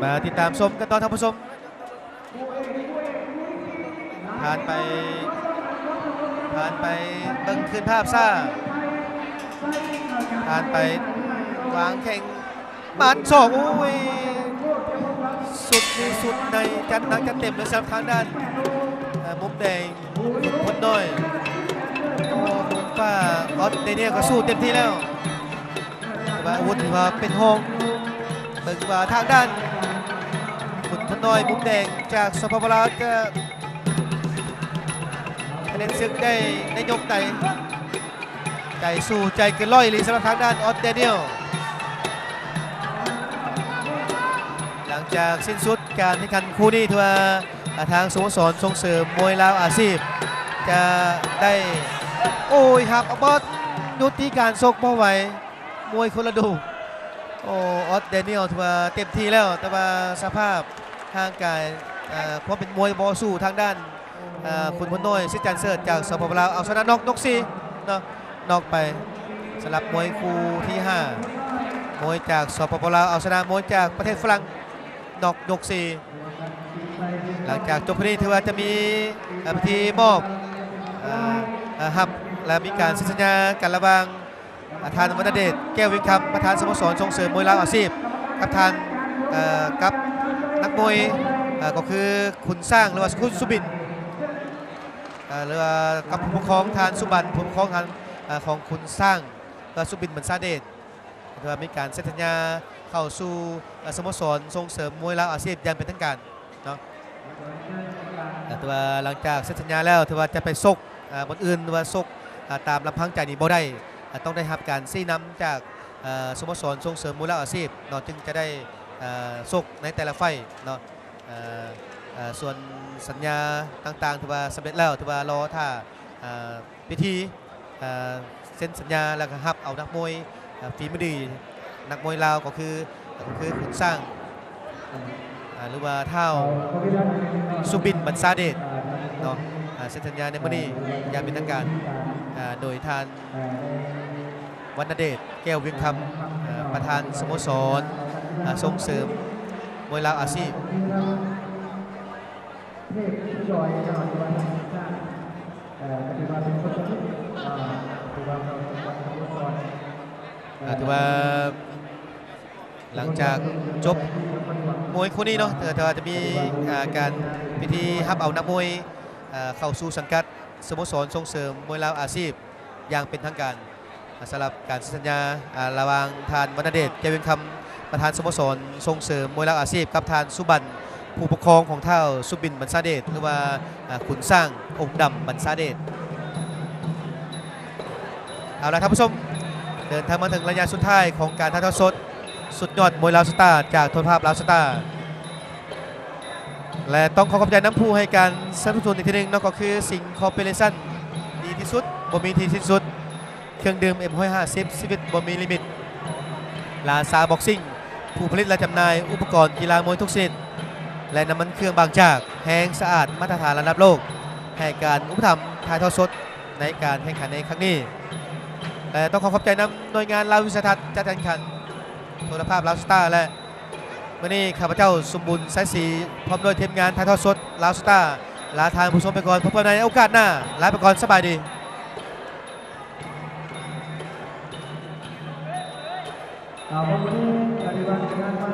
มาติดตามชมกันต่อท่านผู้ชมผ่านไปเบิ่งคืนภาพซ่าผ่านไปวางแข่งมัดศอกโอ้ยสุดนี่สุดในจัดหนักจัดเต็มเลยสำหรับทางด้านมุมแดงคนน้อยโอ้มุมฟ้าออสเดเนียก็สู้เต็มที่แล้วแต่ว่าอาวุธถือว่าเป็นห้องเบิ่งว่าทางด้านคนน้อยมุมแดงจากสปปลาวจะคะแนนศึกได้ในยกไหนใจสู้ใจเกินร้อยเลยสำหรับทางด้านออสเดเนียหลังจากสิ้นสุดการแข่งขันคู่นี้ถือว่าทางสโมสรส่งเสริมมวยลาวอาชีพจะได้โอ้ยหักบอสยุติการชกเพราะไหวมวยคนละดูโอ้ออสเดเนียลถือว่าเต็มที่แล้วแต่ว่าสภาพทางกายเพราะเป็นมวยบอสู้ทางด้านคุณพลน้อยซิจันเซิร์จากสปปลาวเอาชนะน็อกซีเนาะนอกไปสำหรับมวยคู่ที่5มวยจากสปปลาวเอาชนะมวยจากประเทศฝรั่งนอกยก4หลังจากจบพิธีถือว่าจะมีพิธีมอบฮับและมีการเซ็นสัญญากันระหว่างทานวรรณเดชแก้ววิงคำประธานสโมสรส่งเสริมมวยลาวอาชีพกับทานกับนักมวยก็คือคุณสร้างหรือว่าคุณสุบินหรือว่ากับผู้ปกครองทานสุบันผู้ปกครองทานของคุณสร้างและสุบินบรรษาเดชถือว่ามีการเซ็นสัญญาเข้าสู่สโมสรส่งเสริมมวยลาวอาชีพอย่างเป็นทางการเนาะแต่ว่าหลังจากเซ็นสัญญาแล้วถือว่าจะไปซกบนอื่นว่าซกตามลำพังใจนี่บ่ได้ต้องได้รับการซี้นำจากสโมสรส่งเสริมมวยลาวอาชีพเนาะจึงจะได้ซกในแต่ละไฟเนาะส่วนสัญญาต่างๆถือว่าสำเร็จแล้วถือว่ารอถ้าพิธีเซ็นสัญญาแล้วก็รับเอานักมวยฝีมือดีนักมวยลาวก็คือคุณสร้างหรือว่าเท่าสุบินบรรษาเดชเนาะเซ็นสัญญาในมื้อนี้อย่างเป็นทางการโดยทานวรรณเดชแก้วเวียงคำประธานสโมสรส่งเสริมมวยลาวอาชีพถือว่าหลังจากจบมวยคู่นี้เนาะแต่ว่าจะมีการพิธีฮับเอานักมวยเข้าสู่สังกัดสโมสรส่งเสริมมวยลาวอาชีพอย่างเป็นทางการสำหรับการสัญญาระหว่างทานวรรณเดชแก้วเวียงคำประธานสโมสรส่งเสริมมวยลาวอาชีพกับทานสุบันผู้ปกครองของเท่าสุบินบรรษาเดชหรือว่าขุนสร้างองค์ดำบรรษาเดชเอาละท่านผู้ชมเดินทางมาถึงระยะสุดท้ายของการถ่ายทอดสดสุดยอดมวยลาวสตาร์จากโทรภาพลาวสตาร์และต้องขอขอบใจน้ำผู้ให้การสนับสนุนอีกทีหนึ่งนั่นก็คือสิงคอร์ปอเรชั่นดีที่สุดบ่มีที่สิ้นสุดเครื่องดื่ม M150 ชีวิตบ่มีลิมิตลาซาบ็อกซิ่งผู้ผลิตและจำหน่ายอุปกรณ์กีฬามวยทุกชนิดและน้ำมันเครื่องบางจากแห้งสะอาดมาตรฐานระดับโลกให้การอุปถัมภ์ถ่ายทอดสดในการแข่งขันในครั้งนี้และต้องขอขอบใจน้ำหน่วยงานลาววิสาทัศน์จัดการแข่งขันโทรภาพลาวสตาร์และวันนี้ข้าพเจ้าสมบูรณ์สายสีพร้อมโดยทีมงานถ่ายทอดสดลาวสตาร์ลาทางผู้ชมไปก่อนพบกันในโอกาสหน้าลาไปก่อนสบายดีขอบคุณที่ปฏิบัติงานมา